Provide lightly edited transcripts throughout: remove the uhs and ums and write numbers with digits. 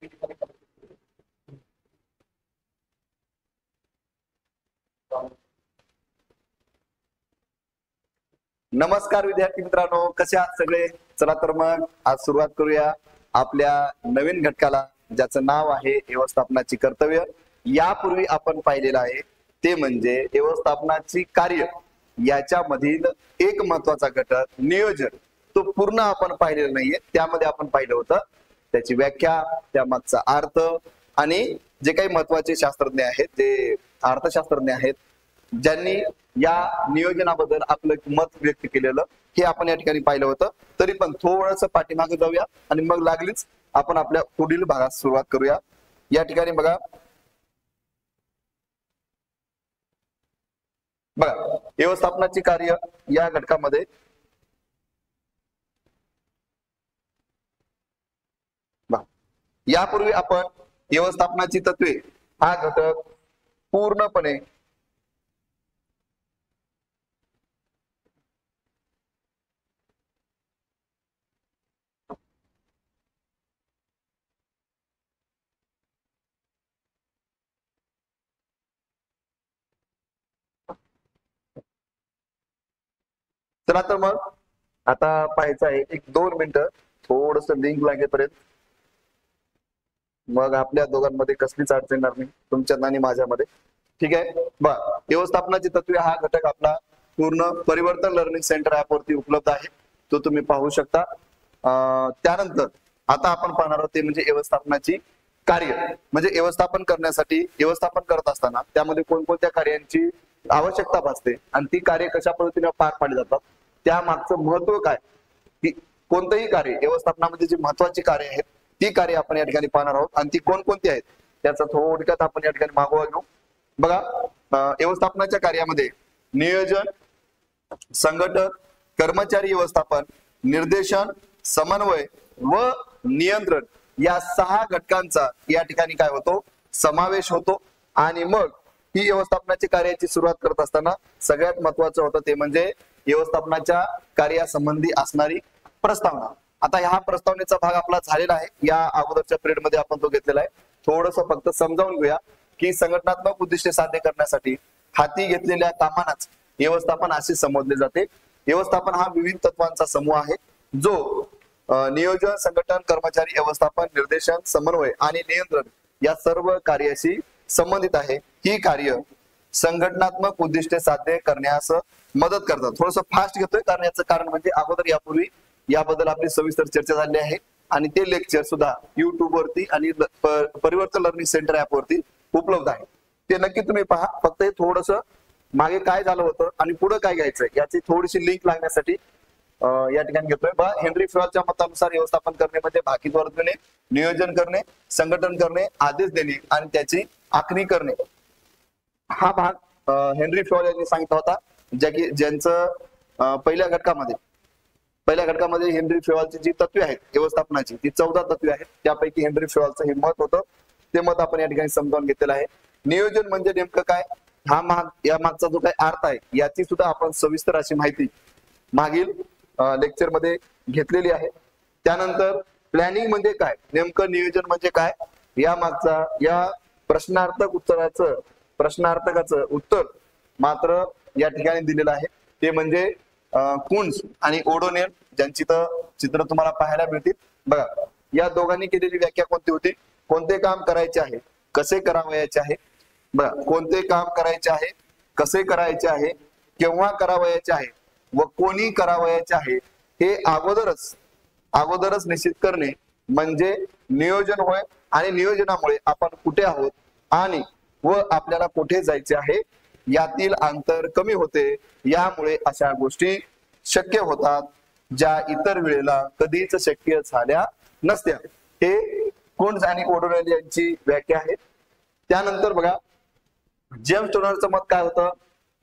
नमस्कार विद्यार्थी मित्रांनो, कसे आहात सगळे? चला तर मग आज सुरुवात करूया आपल्या नवीन घटकाला, ज्याचं नाव आहे व्यवस्थापनाची कर्तव्य. यापूर्वी आपण पाहिलेलं आहे ते म्हणजे व्यवस्थापनाची कार्य. याच्यामधील एक महत्वाचा घटक नियोजन, तो पूर्ण आपण पाहिलेला नाहीये. त्यामध्ये आपण पाहिलं होतं त्याची व्याख्या, त्यामागचा अर्थ, आणि जे काही महत्वाचे शास्त्रज्ञ आहेत ते अर्थशास्त्रज्ञ आहेत ज्यांनी या नियोजनाबद्दल आपलं मत व्यक्त केलेलं, हे आपण या ठिकाणी पाहिलं होतं. तरी पण थोडंसं पाठीमागे जाऊया आणि मग लागलीच आपण आपल्या पुढील भागात सुरुवात करूया. या ठिकाणी बघा व्यवस्थापनाची कार्य या घटकामध्ये यापूर्वी आपण व्यवस्थापनाची तत्वे हा घटक पूर्णपणे चला तर मग आता पाहायचं आहे, एक 2 मिनिटं थोडस लिंक लागेपर्यंत, मग आपल्या दोघांमध्ये कसलीच अडचण येणार नाही, तुमच्यात आणि माझ्यामध्ये. ठीक आहे व्यवस्थापनाची तत्वे हा घटक आपला पूर्ण परिवर्तन लर्निंग सेंटर ऍप वरती उपलब्ध आहे, तो तुम्ही पाहू शकता. त्यानंतर आता आपण पाहणार आहोत ते म्हणजे व्यवस्थापनाची कार्य. म्हणजे व्यवस्थापन करण्यासाठी, व्यवस्थापन करत असताना त्यामध्ये कोणकोणत्या कार्यांची आवश्यकता भासते आणि ती कार्य कशा पद्धतीने पार पाडली जातात, त्या मागचं महत्व काय, की कोणतंही कार्य व्यवस्थापनामध्ये जी महत्वाची कार्य आहेत ती कार्य आपण या ठिकाणी पाहणार आहोत. आणि ती कोणकोणती आहेत त्याचा थोडक्यात आपण या ठिकाणी मागोवा घेऊ. बघा, व्यवस्थापनाच्या कार्यामध्ये नियोजन, संघटन, कर्मचारी व्यवस्थापन, निर्देशन, समन्वय व नियंत्रण या 6 घटकांचा या ठिकाणी काय होतो, समावेश होतो. आणि मग ही व्यवस्थापनाची कार्याची सुरुवात करत असताना सगळ्यात महत्वाचं होतं ते म्हणजे व्यवस्थापनाच्या कार्यासंबंधी असणारी प्रस्तावना. आता ह्या प्रस्तावनेचा भाग आपला झालेला आहे, या अगोदरच्या पिरियड मध्ये आपण तो घेतलेला आहे. थोडस फक्त समजावून घेऊया की संघटनात्मक उद्दिष्टे साध्य करण्यासाठी हाती घेतलेल्या कामांनाच व्यवस्थापन असे संबोधले जाते. व्यवस्थापन हा विविध तत्वांचा समूह आहे जो नियोजन, संघटन, कर्मचारी व्यवस्थापन, निर्देशन, समन्वय आणि नियंत्रण या सर्व कार्याशी संबंधित आहे. ही कार्य संघटनात्मक उद्दिष्टे साध्य करण्यास मदत करतात. थोडस फास्ट घेतोय कारण याचं कारण म्हणजे अगोदर यापूर्वी याबद्दल आपली सविस्तर चर्चा झाली आहे आणि ते लेक्चर सुद्धा युट्यूब वरती आणि परिवर्तन लर्निंग सेंटर ऍप वरती उपलब्ध आहे. ते नक्की तुम्ही पहा. फक्त हे थोडस मागे काय झालं होतं आणि पुढे काय घ्यायचंय याची थोडीशी लिंक लागण्यासाठी या ठिकाणी घेतोय. हेनरी फ्रॉलच्या मतानुसार व्यवस्थापन करणे म्हणजे भाकीतवार करणे, नियोजन करणे, संघटन करणे, आदेश देणे आणि त्याची आखणी करणे. हा भाग हेनरी फ्रॉल यांनी सांगितला होता, ज्यांचं पहिल्या घटकामध्ये हेनरी फ्रॉलची जी तत्वे आहेत व्यवस्थापनाची, ती 14 तत्वे आहेत. त्यापैकी हेनरी फ्रॉलचं हे मत होतं, ते मत आपण या ठिकाणी समजावून घेतलेलं आहे. नियोजन म्हणजे नेमकं काय, या मागचा जो काही अर्थ आहे याची सुद्धा आपण सविस्तर अशी माहिती मागील लेक्चर मध्ये घेतलेली आहे. त्यानंतर प्लॅनिंग म्हणजे काय, नेमकं नियोजन म्हणजे काय, या मागचा या प्रश्नार्थकाचं उत्तर मात्र या ठिकाणी दिलेलं आहे. ते म्हणजे कुन्स आणि ओडोनेल, ज्यांची चित्र तुम्हाला पाहायला मिळतील. बघा, या दोघांनी केलेली व्याख्या कोणती होती, कोणते काम करायचे आहे, कसे करावयाचे आहे. बघा, कोणते काम करायचे आहे, कसे करायचे आहे, केव्हा करावयाचे आहे व कोणी करावयाचे आहे हे अगोदरच निश्चित करणे म्हणजे नियोजन होय. आणि नियोजनामुळे आपण कुठे आहोत आणि व आपल्याला कुठे जायचे आहे यातील अंतर कमी होते. यामुळे अशा गोष्टी शक्य होतात ज्या इतर वेळेला कधीच शक्य झाल्या नसत्या. हे कुन्स आणि ओडोनेल यांची व्याख्या आहे. त्यानंतर बघा, जेम्स टर्नरचं मत काय होतं,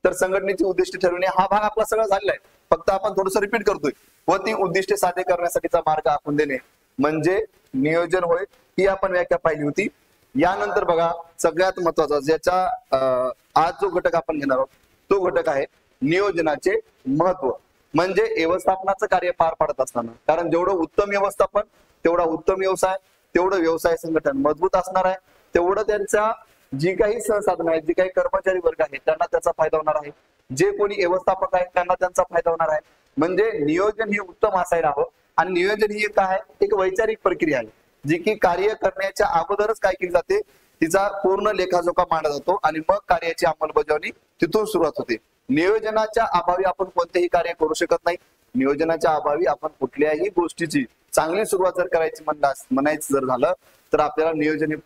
तर संघटनेची उद्दिष्टे ठरवणे हा भाग आपला सगळा झालेला आहे, फक्त आपण थोडंसं रिपीट करतोय. व ती उद्दिष्टे साध्य करण्यासाठीचा मार्ग आखून देणे म्हणजे नियोजन होय, ही आपण व्याख्या पाहिली होती. यानंतर बघा, सगळ्यात महत्वाचा ज्याचा आज जो घटक आपण घेणार आहोत तो घटक आहे नियोजनाचे महत्व. म्हणजे व्यवस्थापनाचं कार्य पार पाडत असताना, कारण जेवढं उत्तम व्यवस्थापन तेवढा उत्तम व्यवसाय, तेवढं व्यवसाय संघटन मजबूत असणार आहे, तेवढं त्यांच्या जी काही संसाधन आहेत, जे काही कर्मचारी वर्ग आहेत त्यांना त्याचा फायदा होणार आहे, जे कोणी व्यवस्थापक आहेत त्यांना त्यांचा फायदा होणार आहे. म्हणजे नियोजन हे उत्तम असायला हवं. आणि नियोजन ही काय आहे, एक वैचारिक प्रक्रिया आहे जी की कार्य करण्याच्या अगोदरच काय केली जाते, तिचा पूर्ण लेखाजोखा मांडला जातो आणि मग कार्याची अंमलबजावणी तिथून सुरुवात होते. नियोजनाच्या अभावी आपण कोणतेही कार्य करू शकत नाही. नियोजनाच्या अभावी आपण कुठल्याही गोष्टीची चांगली सुरुवात जर करायची म्हणायचं जर झालं तर आपल्याला नियोजन हे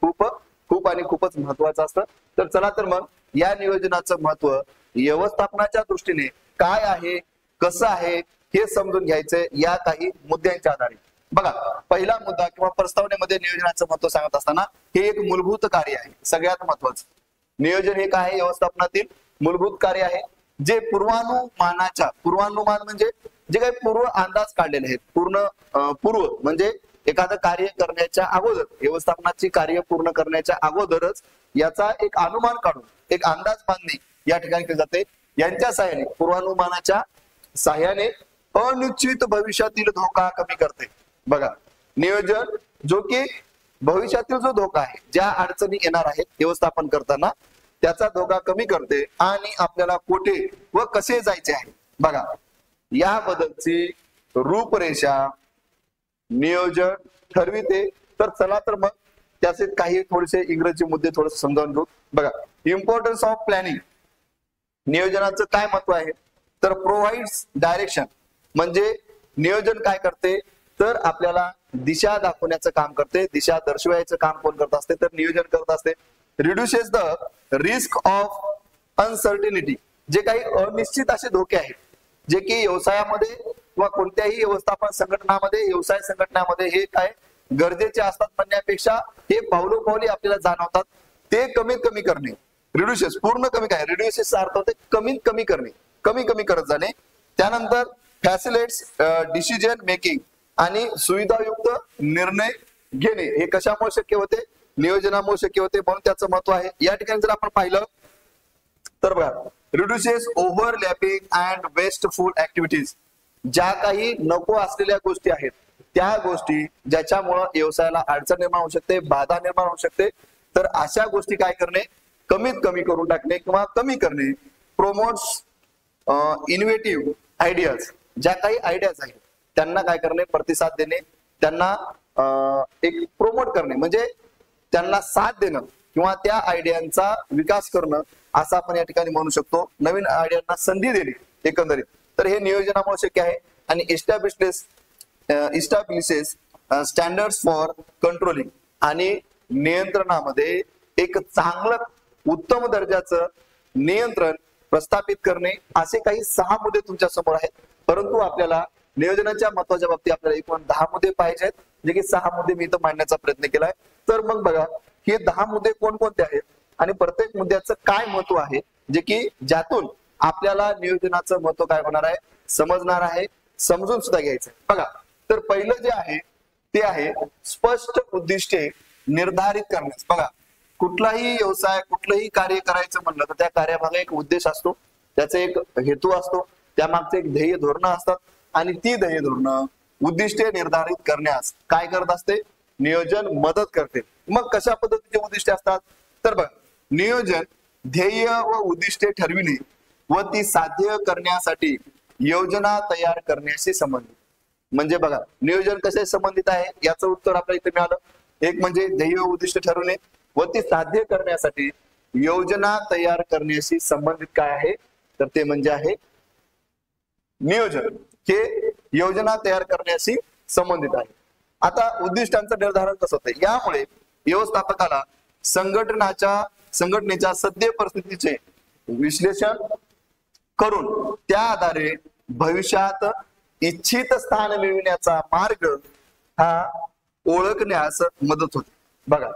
खूप आणि खूपच महत्वाचं असतं. तर चला तर मग या नियोजनाचं महत्व व्यवस्थापनाच्या दृष्टीने काय आहे, कसं आहे हे समजून घ्यायचंय या काही मुद्द्यांच्या आधारे. बघा, पहिला मुद्दा किंवा प्रस्तावनेमध्ये नियोजनाचं महत्व सांगत असताना हे एक मूलभूत कार्य आहे. सगळ्यात महत्वाचं नियोजन हे काय आहे, व्यवस्थापनातील मूलभूत कार्य आहे जे पूर्वानुमान म्हणजे जे काही पूर्व अंदाज काढलेले आहेत. पूर्व म्हणजे एखादं कार्य करण्याच्या अगोदर, व्यवस्थापनाची कार्य पूर्ण करण्याच्या अगोदरच याचा एक अनुमान काढून एक अंदाज बांधणी या ठिकाणी केली जाते. यांच्या सहाय्याने, पूर्वानुमानाच्या सहाय्याने अनिश्चित भविष्यातील धोका कमी करते. बघा, नियोजन जो की भविष्यातील जो धोका आहे, ज्या अडचणी येणार आहेत व्यवस्थापन करताना त्याचा धोका कमी करते आणि आपल्याला कुठे व कसे जायचे आहे बघा याबद्दलची रूपरेषा नियोजन ठरविते. तर चला तर मग त्याचे काही थोडेसे इंग्रजी मुद्दे थोडे समजावून घेऊ. बघा, इम्पॉर्टन्स ऑफ प्लॅनिंग. नियोजनाचं काय महत्व आहे तर प्रोव्हाइड्स डायरेक्शन. म्हणजे नियोजन काय करते तर आपल्याला दिशा दाखवण्याचं काम करते, दिशा दर्शवायचं काम कोण करत असते तर नियोजन करत असते. Reduces the risk of uncertainty. जे काही अनिश्चित असे धोके आहेत जे की व्यवसायामध्ये किंवा कोणत्याही व्यवस्थापन संघटनामध्ये, व्यवसाय संघटनामध्ये हे काय गरजेचे असतात म्हणण्यापेक्षा हे पावलोपावली आपल्याला जाणवतात, ते कमीत कमी करणे. रिड्युसेस पूर्ण कमी काय, रिड्युसेस अर्थ होते कमीत कमी करणे, कमी कमी करत जाणे. त्यानंतर फॅसिलिटेट्स डिसिजन मेकिंग आणि सुविधायुक्त निर्णय घेणे. हे कशामुळे शक्य होते, नियोजनामुळे शक्य होते, म्हणून त्याचं महत्व आहे. या ठिकाणी जर आपण पाहिलं तर बघा, reduces overlapping and wasteful activities. ज्या काही नको असलेल्या गोष्टी आहेत त्या गोष्टी ज्याच्यामुळे व्यवसायाला अडचण निर्माण होऊ शकते, बाधा निर्माण होऊ शकते, तर अशा गोष्टी काय करणे, कमीत कमी करून टाकणे किंवा कमी करणे. Promotes innovative ideas. ज्या काही आयडियाज आहेत त्यांना काय करणे, प्रतिसाद देणे, त्यांना एक प्रोमोट करणे म्हणजे त्यांना साथ देणं किंवा त्या आयडियांचा विकास करणं असं आपण या ठिकाणी म्हणू शकतो. नवीन आयडियांना संधी देणे एकंदरीत. तर हे नियोजनामुळे शक्य आहे. आणि इस्टॅब्लिशेस स्टँडर्ड्स फॉर कंट्रोलिंग. आणि नियंत्रणामध्ये एक चांगलं उत्तम दर्जाचं नियंत्रण प्रस्थापित करणे. असे काही 6 मुद्दे तुमच्या समोर आहेत. परंतु आपल्याला नियोजनाच्या महत्वाच्या बाबतीत आपल्याला एकूण 10 मुद्दे पाहिजे आहेत, जे की 6 मुद्दे मी इथं मांडण्याचा प्रयत्न केलाय. तर मग बघा, हे 10 मुद्दे कोणकोणते आहेत आणि प्रत्येक मुद्द्याचं काय महत्व आहे, जे की ज्यातून आपल्याला नियोजनाचं महत्व काय होणार आहे समजणार आहे, समजून सुद्धा घ्यायचं. बघा, तर पहिलं जे आहे ते आहे स्पष्ट उद्दिष्टे निर्धारित करण्यास. बघा, कुठलाही व्यवसाय, कुठलंही कार्य करायचं म्हणलं तर त्या कार्यामागे एक उद्देश असतो, त्याचा एक हेतू असतो, त्यामागचे एक ध्येय धोरणं असतात आणि ती ध्येय धोरणं उद्दिष्टे निर्धारित करण्यास काय करत असते, नियोजन मदत करते. मग कशा पद्धतीचे उद्दिष्टे असतात तर बघ, नियोजन ध्येय व उद्दिष्टे ठरविणे व ती साध्य करण्यासाठी योजना तयार करण्याशी संबंधित. म्हणजे बघा, नियोजन कसे संबंधित आहे याचं उत्तर आपल्याला इथे मिळालं. एक म्हणजे ध्येय व उद्दिष्ट ठरवणे व ती साध्य करण्यासाठी योजना तयार करण्याशी संबंधित काय आहे तर ते म्हणजे आहे नियोजन. हे योजना तयार करण्याशी संबंधित आहे. आता उद्दिष्टांचं निर्धारण कसं होतं, यामुळे व्यवस्थापकाला संघटनेच्या सद्य परिस्थितीचे विश्लेषण करून त्या आधारे भविष्यात इच्छित स्थान मिळविण्याचा मार्ग हा ओळखण्यास मदत होते. बघा,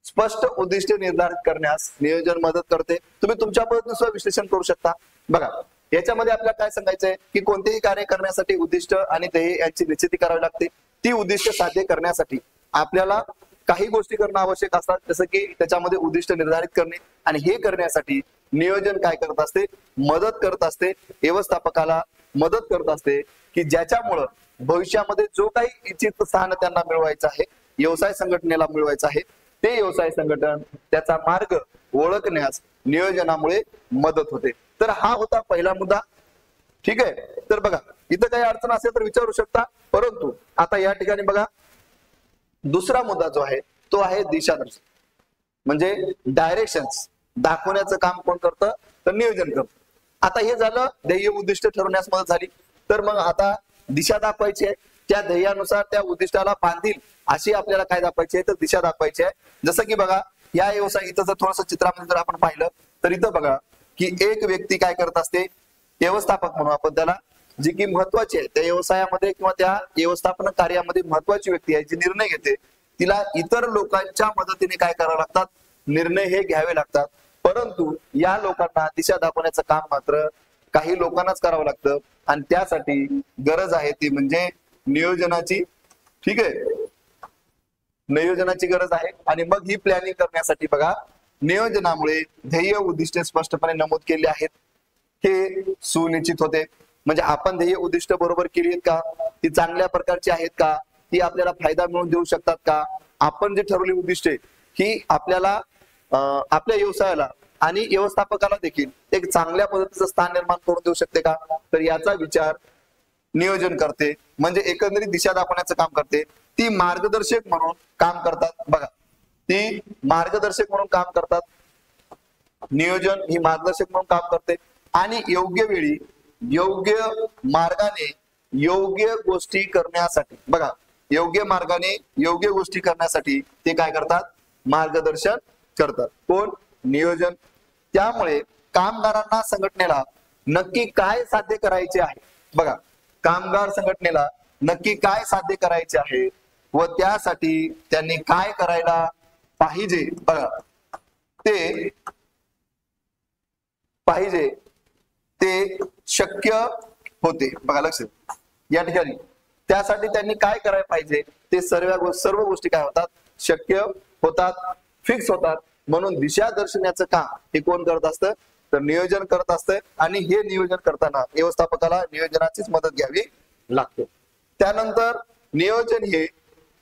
स्पष्ट उद्दिष्टे निर्धारित करण्यास नियोजन मदत करते. तुम्ही तुमच्या पद्धतीने विश्लेषण करू शकता. बघा, याच्यामध्ये आपल्याला काय सांगायचंय की कोणतेही कार्य करण्यासाठी उद्दिष्ट आणि ध्येय यांची निश्चिती करावी लागते. ती उद्दिष्ट साध्य करण्यासाठी आपल्याला काही गोष्टी करणं आवश्यक असतात, जसं की त्याच्यामध्ये उद्दिष्ट निर्धारित करणे. आणि हे करण्यासाठी नियोजन काय करत असते, मदत करत असते, व्यवस्थापकाला मदत करत असते की ज्याच्यामुळं भविष्यामध्ये जो काही इच्छित स्थान त्यांना मिळवायचं आहे व्यवसाय संघटनेला मिळवायचं आहे ते व्यवसाय संघटन त्याचा मार्ग ओळखण्यास नियोजनामुळे मदत होते. तर हा होता पहिला मुद्दा. ठीक आहे. तर बघा इथं काही अडचण असेल तर विचारू शकता, परंतु आता या ठिकाणी बघा दुसरा मुद्दा जो आहे तो आहे दिशादर्शन, म्हणजे डायरेक्शन्स दाखवण्याचं काम कोण करतं तर नियोजन करतं. आता हे झालं ध्येय उद्दिष्ट ठरवण्यास मदत झाली. तर मग आता दिशा दाखवायची आहे, त्या ध्येयानुसार त्या उद्दिष्टाला बांधील अशी आपल्याला काय दाखवायची आहे तर दिशा दाखवायची आहे. जसं की बघा या व्यवसाय इथं जर थोडंसं चित्रामध्ये जर आपण पाहिलं तर इथं बघा की एक व्यक्ती काय करत असते, व्यवस्थापक म्हणून आपण त्याला, जी की महत्वाची आहे त्या व्यवसायामध्ये किंवा त्या व्यवस्थापन कार्यामध्ये महत्वाची व्यक्ती आहे जी निर्णय घेते, तिला इतर लोकांच्या मदतीने काय करावं लागतात, निर्णय हे घ्यावे लागतात. परंतु या लोकांना दिशा दाखवण्याचं काम मात्र काही लोकांनाच करावं लागतं आणि त्यासाठी गरज आहे ती म्हणजे नियोजनाची. ठीक आहे, नियोजनाची गरज आहे. आणि मग ही प्लॅनिंग करण्यासाठी बघा नियोजनामुळे ध्येय उद्दिष्टे स्पष्टपणे नमूद केली आहेत, हे सुनिश्चित होते. म्हणजे आपण ध्येय उद्दिष्ट बरोबर केली आहेत का, ती चांगल्या प्रकारची आहेत का, ती आपल्याला फायदा मिळवून देऊ शकतात का, आपण जे ठरवली उद्दिष्टे ही आपल्याला आपल्या व्यवसायाला आणि व्यवस्थापकाला देखील एक चांगल्या पद्धतीचं स्थान निर्माण करून देऊ शकते का, तर याचा विचार नियोजन करते. म्हणजे एकंदरीत दिशा दाखवण्याचं काम करते. ती मार्गदर्शक म्हणून काम करतात. बघा ती मार्गदर्शक म्हणून काम करतात, नियोजन ही मार्गदर्शक म्हणून काम करते आणि योग्य वेळी योग्य मार्गाने योग्य गोष्टी करण्यासाठी, बघा योग्य मार्गाने योग्य गोष्टी करण्यासाठी ते काय करतात, मार्गदर्शन करतात. कोण, नियोजन. त्यामुळे कामगारांना संघटनेला नक्की काय साध्य करायचे आहे, बघा कामगार संघटनेला नक्की काय साध्य करायचे आहे व त्यासाठी त्यांनी काय करायला पाहिजे, बघा ते पाहिजे ते शक्य होते. बघा लक्ष या ठिकाणी, त्यासाठी त्यांनी काय करायला पाहिजे ते सर्व गोष्टी काय होतात, शक्य होतात, फिक्स होतात. म्हणून दिशा दर्शनाचं काम हे कोण करत असतं तर नियोजन करत असतं. आणि हे नियोजन करताना व्यवस्थापकाला नियोजनाचीच मदत घ्यावी लागते. त्यानंतर नियोजन हे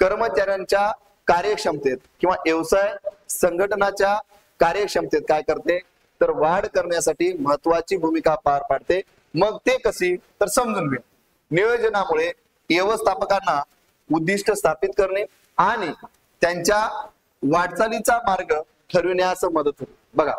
कर्मचाऱ्यांच्या कार्यक्षमतेत किंवा व्यवसाय संघटनाच्या कार्यक्षमतेत काय करते तर वाढ करण्यासाठी महत्वाची भूमिका पार पाडते. मग ते कशी तर समजून घ्या. नियोजनामुळे व्यवस्थापकांना उद्दिष्ट स्थापित करणे आणि त्यांच्या वाटचालीचा मार्ग ठरविण्यास मदत होते. बघा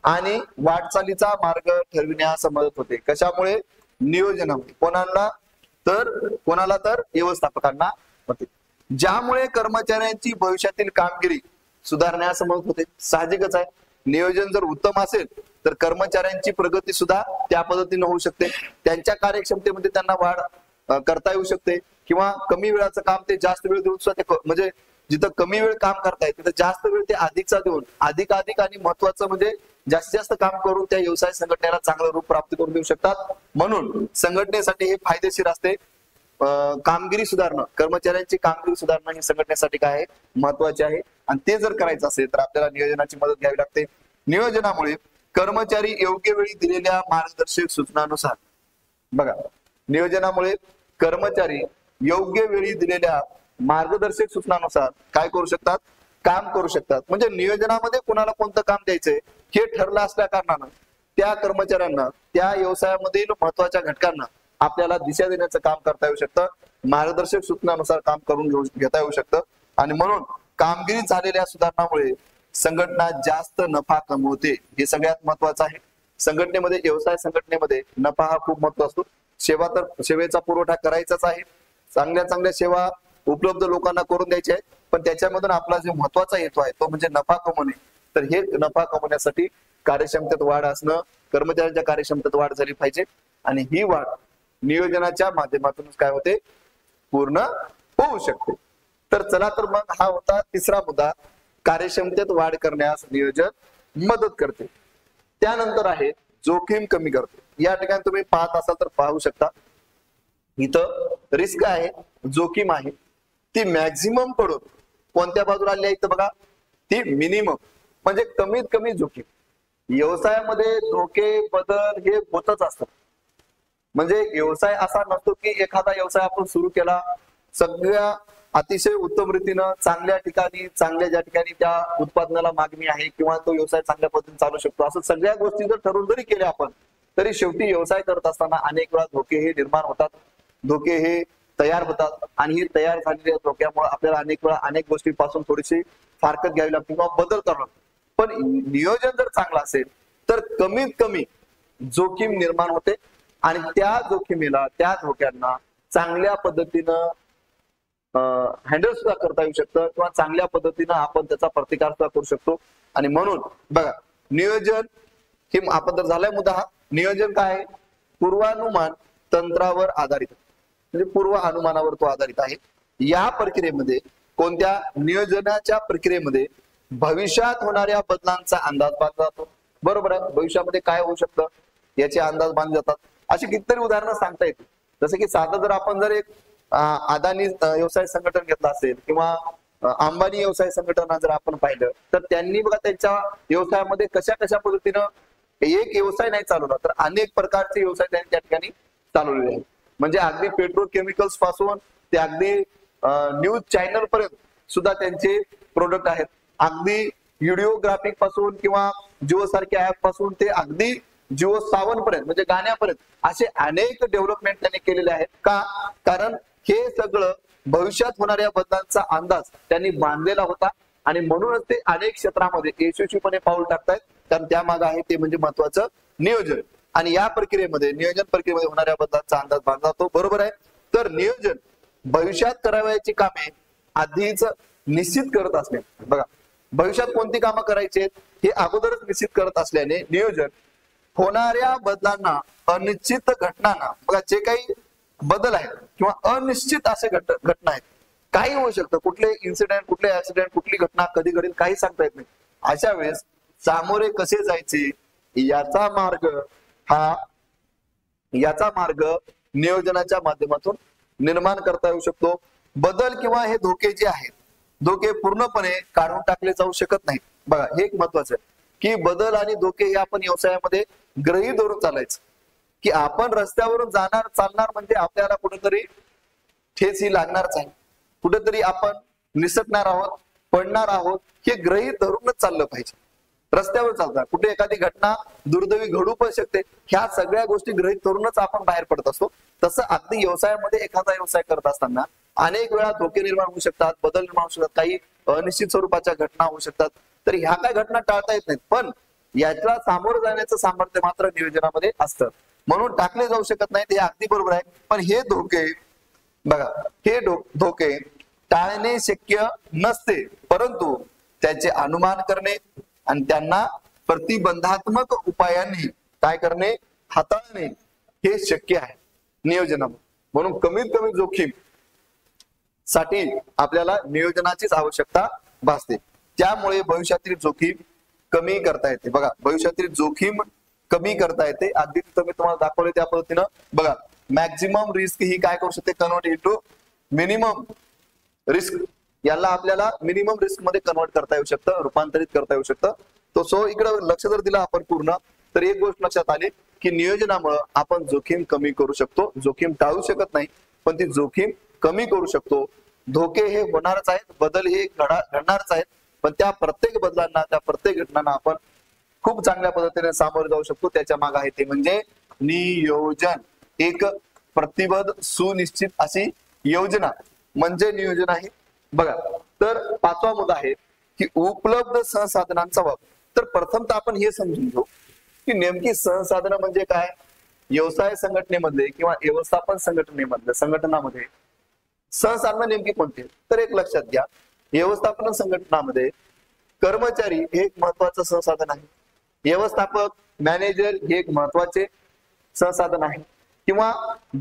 आणि वाटचालीचा मार्ग ठरविण्यास मदत होते. कशामुळे, नियोजनामुळे. कोणाला तर व्यवस्थापकांना होते. ज्यामुळे कर्मचाऱ्यांची भविष्यातील कामगिरी सुधारण्यास मदत होते. साहजिकच आहे, नियोजन जर उत्तम असेल तर कर्मचाऱ्यांची प्रगती सुद्धा त्या पद्धतीने होऊ शकते. त्यांच्या कार्यक्षमतेमध्ये त्यांना वाढ करता येऊ शकते किंवा कमी वेळाचं काम ते जास्त वेळ देऊन सुद्धा म्हणजे जिथं कमी वेळ काम करतायत तिथं जास्त वेळ ते अधिकचा देऊन अधिक आणि महत्वाचं म्हणजे जास्तीत जास्त काम करून त्या व्यवसाय संघटनेला चांगलं रूप प्राप्त करून देऊ शकतात. म्हणून संघटनेसाठी हे फायदेशीर असते. कामगिरी सुधारणं, कर्मचाऱ्यांची कामगिरी सुधारणं ही संघटनेसाठी काय आहे, महत्वाचे आहे. आणि ते जर करायचं असेल तर आपल्याला नियोजनाची मदत घ्यावी लागते. नियोजनामुळे कर्मचारी योग्य वेळी दिलेल्या मार्गदर्शक सूचनानुसार, बघा नियोजनामुळे कर्मचारी योग्य वेळी दिलेल्या मार्गदर्शक सूचनानुसार काय करू शकतात, काम करू शकतात. म्हणजे नियोजनामध्ये कोणाला कोणतं काम द्यायचंय हे ठरलं असल्या कारणानं त्या कर्मचाऱ्यांना त्या व्यवसायामधील महत्वाच्या घटकांना आपल्याला दिशा देण्याचं काम करता येऊ शकतं. मार्गदर्शक सूचनानुसार काम करून घेता येऊ शकतं. आणि म्हणून कामगिरी झालेल्या सुधारणामुळे संघटना जास्त नफा कमवते. हे सगळ्यात महत्वाचं आहे. संघटनेमध्ये, व्यवसाय संघटनेमध्ये नफा हा खूप महत्व असतो. सेवा तर सेवेचा पुरवठा करायचाच आहे. चांगल्या सेवा उपलब्ध लोकांना करून द्यायचे आहेत. पण त्याच्यामधून आपला जो महत्वाचा हेतू आहे तो म्हणजे नफा कमवणे. तर हे नफा कमवण्यासाठी कार्यक्षमतेत वाढ असणं, कर्मचाऱ्यांच्या कार्यक्षमतेत वाढ झाली पाहिजे. आणि ही वाढ नियोजनाच्या माध्यमातून काय होते, पूर्ण होऊ शकते. तर चला तर मग हा होता तिसरा मुद्दा, कार्यक्षमतेत वाढ करण्यास नियोजन मदत करते. त्यानंतर आहे जोखीम कमी करते. या ठिकाणी तुम्ही पाहत असाल तर पाहू शकता इथं रिस्क आहे, जोखीम आहे. ती मॅक्झिमम कडून कोणत्या बाजूला आली आहे इथं बघा, ती मिनिमम म्हणजे कमीत कमी जोखीम. व्यवसायामध्ये धोके बदल हे होतच असतात. म्हणजे व्यवसाय असा नसतो की एखादा व्यवसाय आपण सुरू केला, सगळ्या अतिशय उत्तम रीतीनं चांगल्या ठिकाणी, चांगल्या ज्या ठिकाणी त्या उत्पादनाला मागणी आहे किंवा तो व्यवसाय चांगल्या पद्धतीने चालू शकतो, असं सगळ्या गोष्टी जर ठरवून जरी केल्या आपण, तरी शेवटी व्यवसाय करत असताना अनेक वेळा धोके हे निर्माण होतात, धोके हे तयार होतात आणि हे तयार झालेल्या धोक्यामुळे आपल्याला अनेक वेळा अनेक गोष्टींपासून थोडीशी फारकत घ्यावी लागते किंवा बदल करावा लागतो. पण नियोजन जर चांगलं असेल तर कमीत कमी जोखीम निर्माण होते आणि त्या जोखीमेला, त्या धोक्यांना चांगल्या पद्धतीनं हँडल सुद्धा करता येऊ शकतं किंवा चांगल्या पद्धतीनं आपण त्याचा प्रतिकार सुद्धा करू शकतो. आणि म्हणून बघा, नियोजन हे आपण तर झालाय मुद्दा हा. नियोजन काय आहे? पूर्वानुमान तंत्रावर आधारित, म्हणजे पूर्व अनुमानावर तो आधारित आहे. या प्रक्रियेमध्ये, कोणत्या नियोजनाच्या प्रक्रियेमध्ये भविष्यात होणाऱ्या बदलांचा अंदाज बांधला जातो. बरोबर आहे, भविष्यामध्ये काय होऊ शकतं याचे अंदाज बांधले जातात. अशी कितीतरी उदाहरणं सांगता येतील. जसं की साधं जर आपण जर एक अदानी व्यवसाय संघटन घेतलं असेल किंवा अंबानी व्यवसाय संघटना जर आपण पाहिलं, तर त्यांनी बघा त्यांच्या व्यवसायामध्ये कशा कशा पद्धतीनं एक व्यवसाय नाही चालवला तर अनेक प्रकारचे व्यवसाय त्यांनी त्या ठिकाणी चालवलेले आहेत. म्हणजे अगदी पेट्रोकेमिकल्स पासून ते अगदी न्यूज चॅनल पर्यंत सुद्धा त्यांचे प्रोडक्ट आहेत. अगदी व्हिडिओग्राफिक पासून किंवा जिओ सारख्या ऍप पासून ते अगदी जिओ सावन पर्यंत, म्हणजे गाण्यापर्यंत असे अनेक डेव्हलपमेंट त्यांनी केलेले आहेत. का? कारण हे सगळं भविष्यात होणाऱ्या बदलांचा अंदाज त्यांनी बांधलेला होता आणि म्हणूनच ते अनेक क्षेत्रामध्ये यशस्वीपणे पाऊल टाकतायत. कारण त्यामागे आहे ते म्हणजे महत्वाचं नियोजन. आणि या प्रक्रियेमध्ये, नियोजन प्रक्रियेमध्ये होणाऱ्या बदलांचा अंदाज बांधला जातो. बरोबर आहे. तर नियोजन भविष्यात करावयाची कामे आधीच निश्चित करत असणे. बघा, भविष्यात कोणती कामं करायची हे अगोदरच निश्चित करत असल्याने नियोजन होणाऱ्या बदलांना, अनिश्चित घटनांना, बघा जे काही बदल आहेत किंवा अनिश्चित असे घटना आहेत, काही होऊ शकतं, कुठले इन्सिडेंट, कुठले ऍक्सिडेंट, कुठली घटना कधी घडेल काही सांगता येत नाही. अशा वेळेस सामोरे कसे जायचे याचा मार्ग नियोजनाच्या माध्यमातून निर्माण करता येऊ शकतो. बदल किंवा हे धोके जे आहेत, धोके पूर्णपणे काढून टाकले जाऊ शकत नाहीत. बघा, हे एक महत्वाचं आहे की बदल आणि धोके हे आपण व्यवसायामध्ये गृहीत धरून चालायचं. की आपण रस्त्यावरून चालणार म्हणजे आपल्याला कुठेतरी ठेच ही लागणारच आहे, कुठेतरी आपण निसटणार आहोत, पडणार आहोत, हे गृहीत धरूनच चाललं पाहिजे. रस्त्यावर चालतात, कुठे एखादी घटना दुर्दैवी घडू पण शकते, ह्या सगळ्या गोष्टी गृहीत धरूनच आपण बाहेर पडत असतो. तसं अगदी व्यवसायामध्ये एखादा व्यवसाय करत असताना अनेक वेळा धोके निर्माण होऊ शकतात, बदल निर्माण होऊ शकतात, काही अनिश्चित स्वरूपाच्या घटना होऊ शकतात. तर ह्या काय घटना टाळता येत नाहीत, पण याला सामोरं जाण्याचं सामर्थ्य मात्र नियोजनामध्ये असतं. म्हणून टाकले जाऊ शकत नाहीत, हे अगदी बरोबर आहे. पण हे धोके, बघा, हे धोके टाळणे शक्य नसते, परंतु त्याचे अनुमान करणे आणि त्यांना प्रतिबंधात्मक उपायांनी काय करणे, हाताळणे हे शक्य आहे नियोजनामध्ये. म्हणून कमीत कमी जोखीम साठी आपल्याला नियोजनाचीच आवश्यकता भासते. त्यामुळे भविष्यातील जोखीम कमी करता येते. बघा, भविष्यातील जोखीम कमी करता येते. अगदी मी तुम्हाला दाखवले त्या पद्धतीनं. बघा, मॅक्झिमम रिस्क ही काय करू शकते, कन्वर्ट इंटू मिनिमम रिस्क. याला आपल्याला मिनिमम रिस्क मध्ये कन्वर्ट करता येऊ शकतं, रूपांतरित करता येऊ शकतं. तो सो इकडे लक्ष जर दिलं आपण पूर्ण, तर एक गोष्ट लक्षात आली की नियोजनामुळे आपण जोखीम कमी करू शकतो. जोखीम टाळू शकत नाही, पण ती जोखीम कमी करू शकतो. धोके हे होणारच आहेत, बदल हे घडणारच आहेत, पण त्या प्रत्येक बदलांना, त्या प्रत्येक घटनांना आपण खूप चांगल्या पद्धतीने सामोरे जाऊ शकतो. त्याच्या मागे आहे ते म्हणजे नियोजन. एक प्रतिबद्ध सुनिश्चित अशी योजना म्हणजे नियोजन आहे. बघा, तर पाचवा मुद्दा आहे की उपलब्ध संसाधनांचा वापर. तर प्रथमतः आपण हे समजून घेऊ की नेमकी संसाधनं म्हणजे काय. व्यवसाय संघटनेमध्ये किंवा व्यवस्थापन संघटनामध्ये संसाधनं नेमकी कोणती. तर एक लक्षात घ्या, व्यवस्थापन संघटनामध्ये कर्मचारी हे एक महत्वाचं संसाधन आहे, व्यवस्थापक, मॅनेजर हे एक महत्वाचे संसाधन आहे, किंवा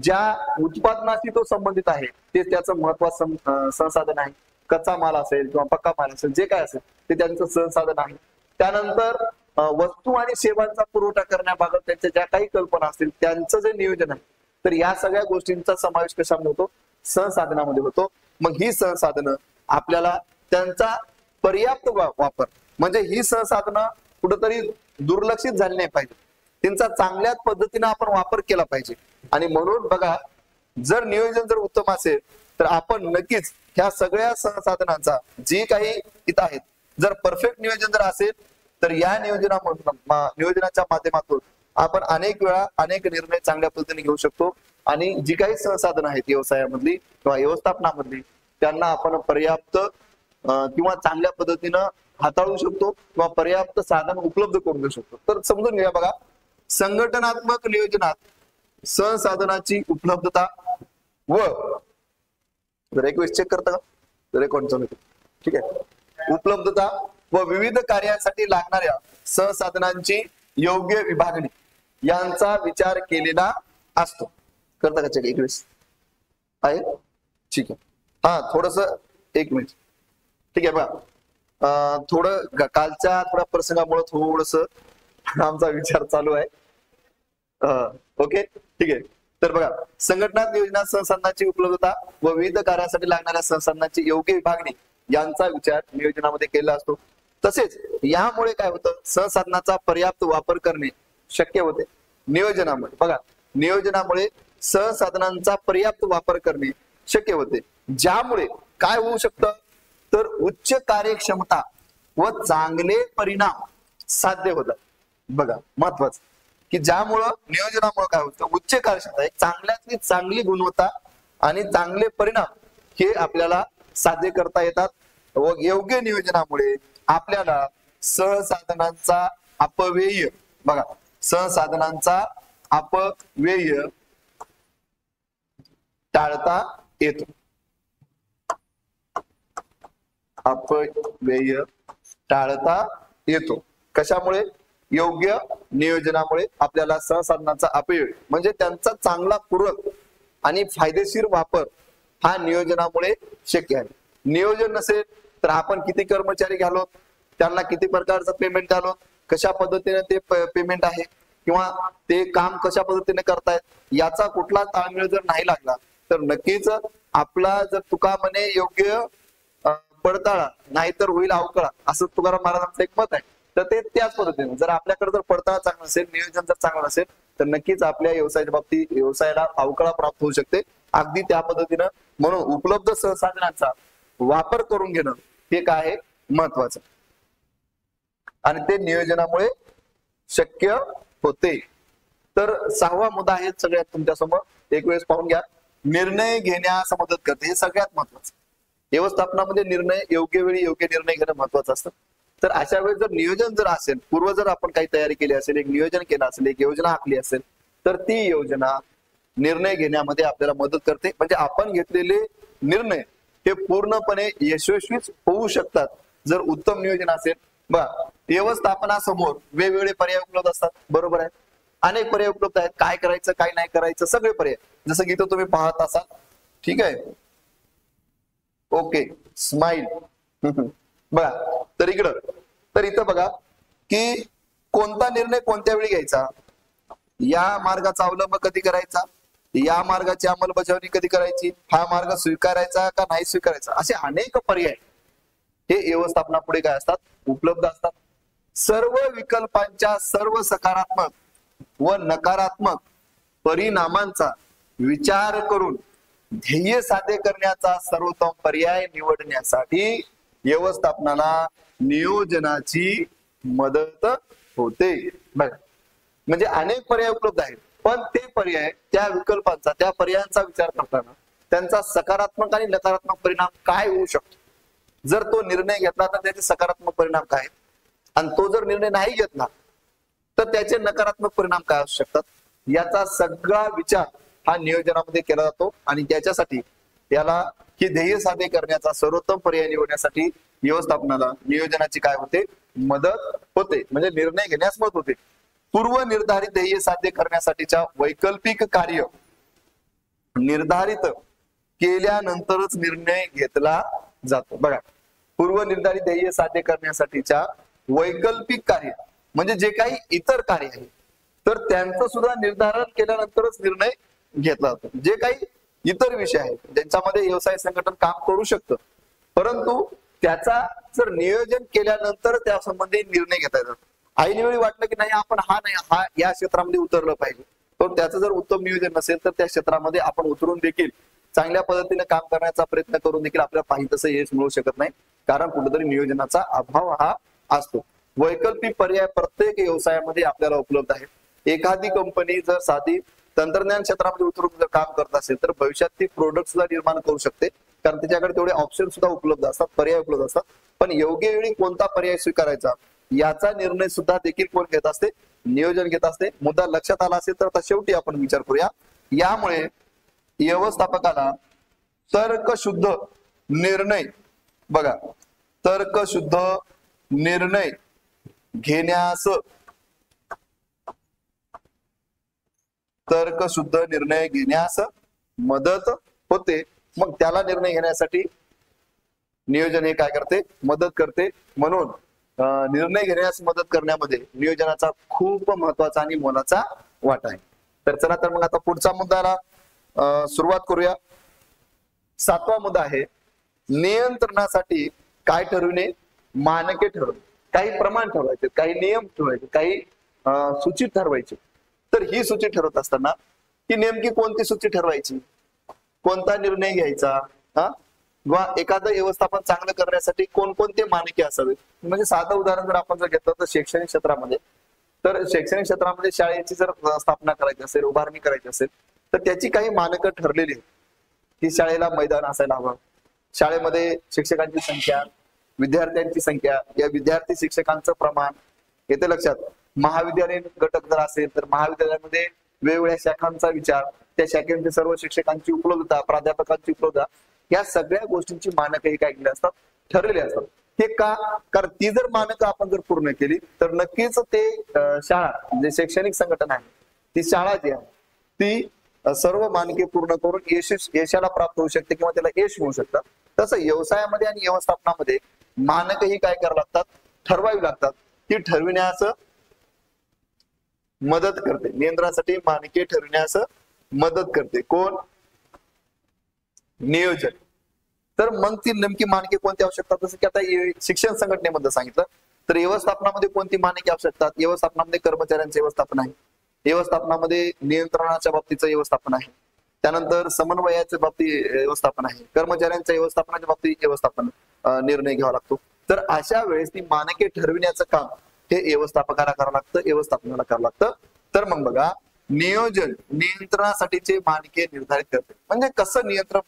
ज्या उत्पादनाशी तो संबंधित आहे ते त्याचं महत्वाचं संसाधन आहे. कच्चा माल असेल किंवा पक्का माल असेल, जे काय असेल ते त्यांचं संसाधन आहे. त्यानंतर वस्तू आणि सेवांचा पुरवठा करण्याबाबत त्यांच्या ज्या काही कल्पना असतील त्यांचं जे नियोजन आहे, तर या सगळ्या गोष्टींचा समावेश कशामध्ये होतो, संसाधनामध्ये होतो. मग ही संसाधनं आपल्याला त्यांचा पर्याप्त वापर, म्हणजे ही संसाधनं कुठेतरी दुर्लक्षित झाली नाही पाहिजे, त्यांचा चांगल्याच पद्धतीने आपण वापर केला पाहिजे. आणि म्हणून बघा, जर नियोजन जर उत्तम असेल तर आपण नक्कीच ह्या सगळ्या संसाधनांचा जे काही इथं आहेत जर परफेक्ट नियोजन जर असेल तर या नियोजनाच्या माध्यमातून आपण अनेक वेळा अनेक निर्णय चांगल्या पद्धतीने घेऊ शकतो आणि जी काही संसाधनं आहेत व्यवसायामधली किंवा व्यवस्थापनामधली त्यांना आपण पर्याप्त किंवा चांगल्या पद्धतीनं हाताळू शकतो किंवा पर्याप्त साधन उपलब्ध करून देऊ शकतो. तर समजून घ्या बघा, संघटनात्मक नियोजनात संसाधनाची उपलब्धता व एक वेळेस चेक करता का रेकॉर्ड चालू ठीक आहे, उपलब्धता व विविध कार्यासाठी लागणाऱ्या संसाधनांची योग्य विभागणी यांचा विचार केलेला असतो. करता का चेक एक वेळेस आहे ठीक आहे. हा थोडस एक मिनिट ठीक आहे बघा, थोडं कालच्या थोड्या प्रसंगामुळे थोडस आमचा विचार चालू आहे. ओके ठीक आहे. तर बघा, संघटना नियोजनात संसाधनांची उपलब्धता व विविध कार्यासाठी लागणाऱ्या संसाधनांची योग्य विभागणी यांचा विचार नियोजनामध्ये केला असतो. तसेच यामुळे काय होतं, संसाधनाचा पर्याप्त वापर करणे शक्य होते. नियोजनामुळे बघा, नियोजनामुळे संसाधनांचा पर्याप्त वापर करणे शक्य होते, ज्यामुळे काय होऊ शकतं तर उच्च कार्यक्षमता व चांगले परिणाम साध्य होतात. बघा महत्वाचं की ज्यामुळं नियोजनामुळे काय होतं, उच्च कार्यक्षमता, एक चांगल्यातली चांगली गुणवत्ता आणि चांगले परिणाम हे आपल्याला साध्य करता येतात. व योग्य नियोजनामुळे आपल्याला संसाधनांचा अपव्यय बघा, संसाधनांचा अपव्यय टाळता येतो. अपव्यय टाळता येतो कशामुळे, योग्य नियोजनामुळे आपल्याला संसाधनांचा अपव्यय म्हणजे त्यांचा चांगला पूरक आणि फायदेशीर वापर हा नियोजनामुळे शक्य आहे. नियोजन नसेल तर आपण किती कर्मचारी घालो, त्यांना किती प्रकारचं पेमेंट घालो, कशा पद्धतीने ते पेमेंट आहे किंवा ते काम कशा पद्धतीने करतायत याचा कुठला ताळमेळ जर नाही लागला तर नक्कीच आपला जर तुका म्हणे योग्य पडताळा नाहीतर होईल अवकळा, असं तुकाराम महाराजांचं एक मत आहे. तर ते त्याच पद्धतीने जर आपल्याकडे जर पडताळा चांगला नसेल, नियोजन जर चांगलं नसेल तर नक्कीच आपल्या व्यवसायाच्या बाबतीत व्यवसायाला अवकळा प्राप्त होऊ शकते. अगदी त्या पद्धतीनं म्हणून उपलब्ध संसाधनांचा वापर करून घेणं हे काय आहे महत्वाचं आणि ते नियोजनामुळे शक्य होते. तर 6वा मुद्दा आहे सगळ्यात तुमच्यासमोर, एक वेळेस पाहून घ्या. निर्णय घेण्यास मदत करते, हे सगळ्यात महत्वाचं. व्यवस्थापनामध्ये निर्णय योग्य वेळी योग्य निर्णय घेणं महत्वाचं असतं. तर अशा वेळेस जर नियोजन जर असेल, पूर्व जर आपण काही तयारी केली असेल, एक नियोजन केलं असेल, एक योजना आखली असेल तर ती योजना निर्णय घेण्यामध्ये आपल्याला मदत करते. म्हणजे आपण घेतलेले निर्णय हे पूर्णपणे यशस्वी होऊ शकतात जर उत्तम नियोजन असेल. बघा, व्यवस्थापनासमोर वेगवेगळे पर्याय उपलब्ध असतात, बरोबर आहे. अनेक पर्याय उपलब्ध आहेत, काय करायचं काय नाही करायचं सगळे पर्याय, जसं की इथं तुम्ही पाहत असाल ठीक आहे. ओके स्माइल बघा, तर इथं बघा की कोणता निर्णय कोणत्या वेळी घ्यायचा, या मार्गाचा अवलंब कधी करायचा, या मार्गाची अंमलबजावणी कधी करायची, हा मार्ग स्वीकारायचा का नाही स्वीकारायचा, असे अनेक पर्याय हे व्यवस्थापनापुढे काय असतात उपलब्ध असतात. सर्व विकल्पांच्या सर्व सकारात्मक व नकारात्मक परिणामांचा विचार करून ध्येय साध्य करण्याचा सर्वोत्तम पर्याय निवडण्यासाठी व्यवस्थापनाला नियोजनाची मदत होते. बघा, म्हणजे अनेक पर्याय उपलब्ध आहेत, पण ते पर्याय त्या विकल्पांचा त्या पर्यायांचा विचार करताना त्यांचा सकारात्मक आणि नकारात्मक परिणाम काय होऊ शकतो. जर तो निर्णय घेतला तर त्याचे सकारात्मक परिणाम काय आणि तो जर निर्णय नाही घेतला तर त्याचे नकारात्मक परिणाम काय असू शकतात, याचा सगळा विचार हा नियोजनामध्ये केला जातो. आणि त्याच्यासाठी याला ही ध्येय साध्य करण्याचा सर्वोत्तम पर्याय निवडण्यासाठी व्यवस्थापनाला नियोजनाची काय होते मदत होते, म्हणजे निर्णय घेण्यास मदत होते. पूर्व निर्धारित ध्येय साध्य करण्यासाठीच्या वैकल्पिक कार्य निर्धारित केल्यानंतरच निर्णय घेतला जातो. बघा, पूर्व निर्धारित ध्येय साध्य करण्यासाठीच्या वैकल्पिक कार्य म्हणजे जे काही इतर कार्य आहे तर त्यांचं सुद्धा निर्धारण केल्यानंतरच निर्णय घेतला जातो. जे काही इतर विषय आहेत ज्यांच्यामध्ये व्यवसाय संघटन काम करू शकतं, परंतु त्याचा जर नियोजन केल्यानंतर त्या संबंधी निर्णय घेता येतात. ऐन वेळी वाटलं की नाही आपण हा या क्षेत्रामध्ये उतरलं पाहिजे, पण त्याचं जर उत्तम नियोजन नसेल तर त्या क्षेत्रामध्ये आपण उतरून देखील चांगल्या पद्धतीने काम करण्याचा प्रयत्न करून देखील आपल्याला पाहिजे तसं यश मिळू शकत नाही, कारण कुठेतरी नियोजनाचा अभाव हा असतो. वैकल्पिक पर्याय प्रत्येक व्यवसायामध्ये आपल्याला उपलब्ध आहे. एखादी कंपनी जर साधी तंत्रज्ञान क्षेत्रामध्ये उतरून जर काम करत असेल तर भविष्यात ती प्रोडक्ट सुद्धा निर्माण करू शकते, कारण त्याच्याकडे तेवढे ऑप्शन सुद्धा उपलब्ध असतात, पर्याय उपलब्ध असतात. पण योग्य वेळी कोणता पर्याय स्वीकारायचा याचा निर्णय सुद्धा देखील कोण घेत असते? नियोजन घेत असते. मुद्दा लक्षात आला असेल तर आता शेवटी आपण विचार करूया. यामुळे व्यवस्थापकाला तर्कशुद्ध निर्णय, बघा, तर्कशुद्ध निर्णय घेण्यास मदत होते. मग त्याला निर्णय घेण्यासाठी नियोजन हे काय करते? मदत करते. म्हणून निर्णय घेण्यास मदत करण्यामध्ये नियोजनाचा खूप महत्वाचा आणि मोलाचा वाटा आहे. तर चला तर मग आता पुढचा मुद्द्याला सुरुवात करूया. 7वा मुद्दा आहे नियंत्रणासाठी काय ठरविणे? मानके ठरवणे. काही प्रमाण ठरवायचे, काही नियम ठरवायचे, काही सूची ठरवायची. तर ही सूची ठरवत असताना ही नेमकी कोणती सूची ठरवायची, कोणता निर्णय घ्यायचा, वा एखादं व्यवस्थापन चांगलं करण्यासाठी कोणकोणते मानके असावेत. म्हणजे साधं उदाहरण जर आपण जर घेतलं तर शैक्षणिक क्षेत्रामध्ये, तर शैक्षणिक क्षेत्रामध्ये शाळेची जर स्थापना करायची असेल, उभारणी करायची असेल तर त्याची काही मानकं ठरलेली आहेत. की शाळेला मैदान असायला हवं, शाळेमध्ये शिक्षकांची संख्या, विद्यार्थ्यांची संख्या, या विद्यार्थी शिक्षकांचं प्रमाण येते लक्षात. महाविद्यालयीन घटक जर असेल तर महाविद्यालयामध्ये वेगवेगळ्या शाखांचा विचार, त्या शाखेच्या सर्व शिक्षकांची उपलब्धता, प्राध्यापकांची उपलब्धता, या सगळ्या गोष्टींची मानकं ही काय केली असतात? ठरलेली असतात. हे का? कारण ती जर मानकं आपण जर पूर्ण केली तर नक्कीच ते शाळा जे शैक्षणिक संघटना आहे, ती शाळा जी आहे ती सर्व मानके पूर्ण करून यशाला प्राप्त होऊ शकते किंवा त्याला यश मिळू शकतं. तसं व्यवसायामध्ये आणि व्यवस्थापनामध्ये मानक ही काय करावं लागतात? ठरवावी लागतात. ती ठरविण्यास मदत करते. नियंत्रणासाठी मानके ठरविण्यास मदत करते कोण? नियोजन. तर मग ती नेमकी मानके कोणती आवश्यकता? जसं की आता शिक्षण संघटनेमध्ये सांगितलं तर व्यवस्थापनामध्ये कोणती मानके आवश्यकतात? व्यवस्थापनामध्ये कर्मचाऱ्यांचे व्यवस्थापन आहे, व्यवस्थापनामध्ये नियंत्रणाच्या बाबतीचं व्यवस्थापन आहे, त्यानंतर समन्वयाच्या बाबतीत व्यवस्थापन आहे, कर्मचाऱ्यांच्या व्यवस्थापनाच्या बाबतीत व्यवस्थापन निर्णय घ्यावा लागतो. तर अशा वेळेस ती मानके ठरविण्याचं काम हे व्यवस्थापकाला करावं लागतं, व्यवस्थापनाला करावं लागतं. तर मग बघा, नियोजन नियंत्रणासाठीचे मानके निर्धारित करते. म्हणजे कसं नियंत्रण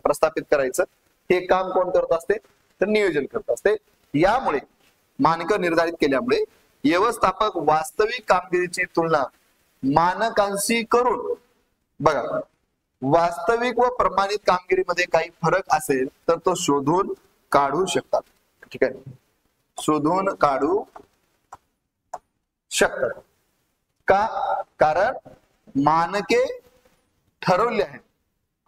प्रस्थापित करायचं हे काम कोण करत असते? तर नियोजन करत असते. यामुळे मानकं निर्धारित केल्यामुळे व्यवस्थापक वास्तविक कामगिरीची तुलना मानकांशी करून, बघा, वास्तविक व प्रमाणित कामगिरीमध्ये काही फरक असेल तर तो शोधून काढू शकतात. ठीक आहे, शोधून काढू शकतात. का? कारण मानके ठरवले आहेत.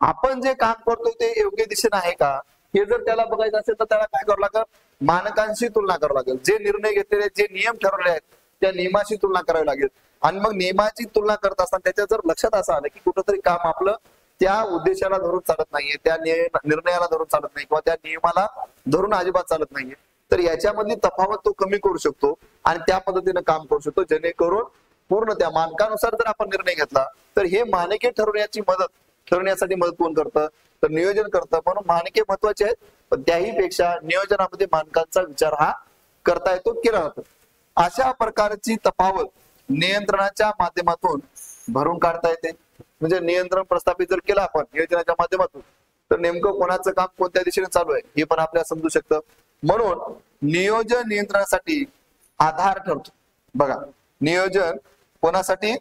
आपण जे काम करतो ते योग्य दिशेने आहे का हे जर त्याला बघायचं असेल तर त्याला काय करावं लागेल? मानकांशी तुलना करावी लागेल. जे निर्णय घेतलेले, जे नियम ठरवले आहेत त्या नियमाशी तुलना करावी लागेल. आणि मग नियमाची तुलना करत असताना त्याच्या जर लक्षात असं आलं की कुठंतरी काम आपलं त्या उद्देशाला धरून चालत नाहीये, त्या निर्णयाला धरून चालत नाही किंवा त्या नियमाला धरून अजिबात चालत नाहीये, तर याच्यामधली तफावत तो कमी करू शकतो आणि त्या पद्धतीने काम करू शकतो, जेणेकरून पूर्ण त्या मानकानुसार जर आपण निर्णय घेतला तर हे मानके ठरवण्यासाठी मदत कोण करतं? तर नियोजन करतं. म्हणून मानके महत्वाचे आहेत, पण त्याही पेक्षा नियोजनामध्ये मानकांचा विचार हा करता येतो, केला जातो. अशा प्रकारची तफावत नियंत्रणाच्या माध्यमातून भरून काढता येते. म्हणजे नियंत्रण प्रस्थापित जर केलं आपण नियोजनाच्या माध्यमातून तर नेमकं कोणाचं काम कोणत्या दिशेने चालू आहे हे पण आपल्याला समजू शकतं. म्हणून नियोजन नियंत्रणासाठी आधार ठरतो. बघा, नियोजन कोणासाठी?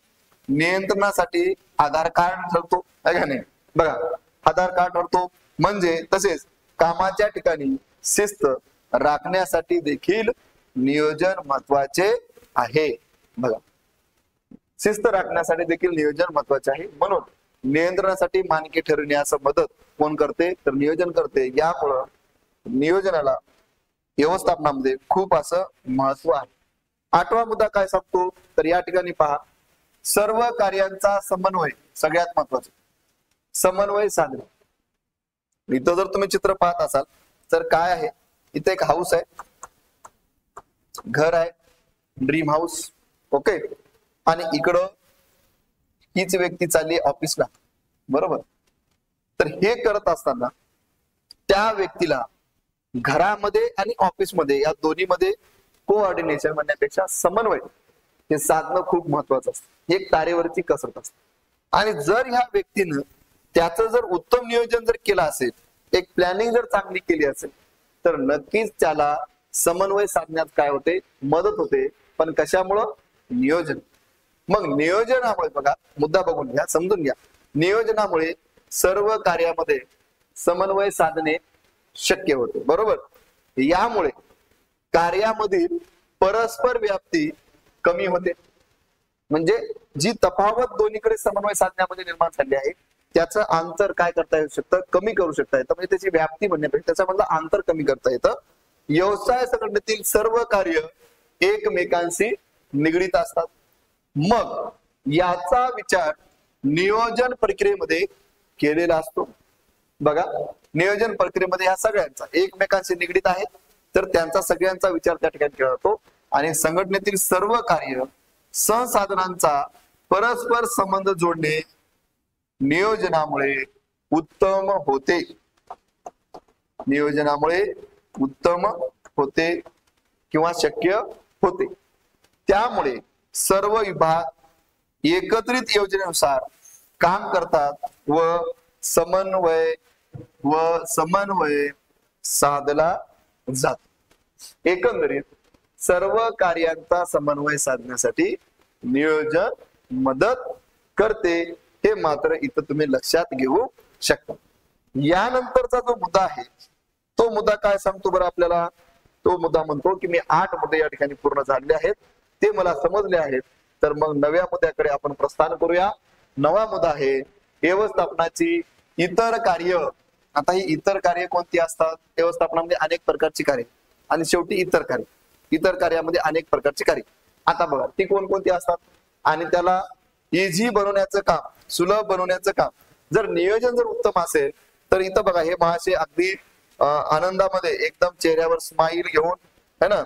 नियंत्रणासाठी आधार कार्ड ठरतो, आहे का नाही? बघा, आधार कार्ड ठरतो. म्हणजे तसेच कामाच्या ठिकाणी शिस्त राखण्यासाठी देखील नियोजन महत्वाचे आहे. बघा, शिस्त राखण्यासाठी देखील नियोजन महत्वाचे आहे. म्हणून नियंत्रणासाठी मानके ठरविण्यास मदत कोण करते? तर नियोजन करते. यामुळं नियोजनाला व्यवस्थापनामध्ये खूप असं महत्व आहे. 8वा मुद्दा काय सांगतो? तर या ठिकाणी पहा, सर्व कार्यांचा समन्वय सगळ्यात महत्वाचा. समन्वय साधणे. इथं जर तुम्ही चित्र पाहत असाल तर काय आहे? इथे एक हाऊस आहे, घर आहे, ड्रीम हाऊस. ओके, आणि इकडं हीच व्यक्ती चालली ऑफिसला, बरोबर. तर हे करत असताना त्या व्यक्तीला घरामध्ये आणि ऑफिसमध्ये या दोन्हीमध्ये कोऑर्डिनेशन म्हणण्यापेक्षा समन्वय हे साधणं खूप महत्वाचं असतं. एक तारेवरची कसरत असते. आणि जर ह्या व्यक्तीनं त्याचं जर उत्तम नियोजन जर केलं असेल, एक प्लॅनिंग जर चांगली केली असेल, तर नक्कीच त्याला समन्वय साधण्यात काय होते, मदत होते. पण कशामुळं? नियोजन. मग नियोजनामुळे बघा, मुद्दा बघून घ्या, समजून घ्या. नियोजनामुळे सर्व कार्यामध्ये समन्वय साधणे शक्य होते, बरोबर. यामुळे कार्यामधील परस्पर व्याप्ती कमी होते. म्हणजे जी तफावत दोन्हीकडे समन्वय साधण्यामध्ये निर्माण झाली आहे त्याचं अंतर काय करता येऊ शकतं, कमी करू शकता येतं. म्हणजे त्याची व्याप्ती म्हणण्यापेक्षा त्याच्यामधलं अंतर कमी करता येतं. व्यवसाय संघटनेतील सर्व कार्य एकमेकांशी निगडीत असतात. मग याचा विचार नियोजन प्रक्रियेमध्ये केलेला असतो. बघा, नियोजन प्रक्रियेमध्ये ह्या सगळ्यांचा एकमेकांशी निगडीत आहेत, तर त्यांचा सगळ्यांचा विचार त्या ठिकाणी केला जातो. आणि संघटनेतील सर्व कार्य संसाधनांचा परस्पर संबंध जोडणे नियोजनामुळे उत्तम होते. नियोजनामुळे उत्तम होते किंवा शक्य होते. त्यामुळे सर्व विभाग एकत्रित योजनेनुसार काम करतात व समन्वय साधला जातो. एकंदरीत सर्व कार्यांचा समन्वय साधण्यासाठी नियोजन मदत करते. हे मात्र इथं तुम्ही लक्षात घेऊ शकता. यानंतरचा जो मुद्दा आहे तो मुद्दा काय सांगतो बरं आपल्याला? तो मुद्दा म्हणतो की मी 8 मुद्दे या ठिकाणी पूर्ण झाले आहेत, ते मला समजले आहेत. तर मग नव्या मुद्द्याकडे आपण प्रस्थान करूया. नवा मुद्दा आहे व्यवस्थापनाची इतर कार्य. आता ही इतर कार्य कोणती असतात? व्यवस्थापनामध्ये अनेक प्रकारची कार्य आणि शेवटी इतर कार्य. इतर कार्यामध्ये अनेक प्रकारची कार्य. आता बघा ती कोणकोणती असतात आणि त्याला इझी बनवण्याचं काम, सुलभ बनवण्याचं काम जर नियोजन जर उत्तम असेल तर इथं बघा हे महाशय अगदी आनंदामध्ये एकदम चेहऱ्यावर स्माईल घेऊन, है ना,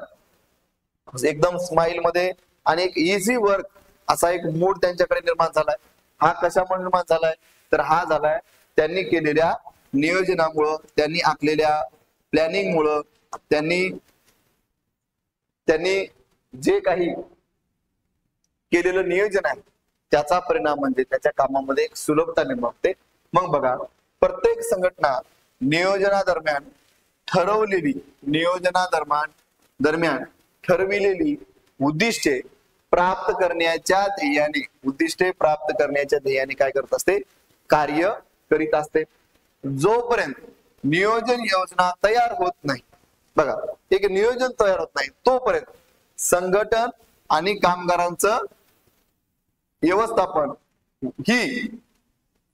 एकदम स्माईल मध्ये आणि एक इझी वर्क असा एक मूड त्यांच्याकडे निर्माण झालाय. हा कशामुळे निर्माण झालाय? तर हा झालाय त्यांनी केलेल्या नियोजनामुळं, त्यांनी आखलेल्या प्लॅनिंग मुळे, त्यांनी जे काही केलेलं नियोजन आहे त्याचा परिणाम म्हणजे त्याच्या कामामध्ये एक सुलभता निर्माण होते. मग बघा, प्रत्येक संघटना नियोजनादरम्यान ठरविलेली उद्दिष्टे प्राप्त करण्याच्या ध्येयाने काय करत असते? कार्य करीत असते. जोपर्यंत नियोजन योजना तयार होत नाही, बघा एक नियोजन तयार होत नाही तोपर्यंत संघटन आणि कामगारांचं व्यवस्थापन ही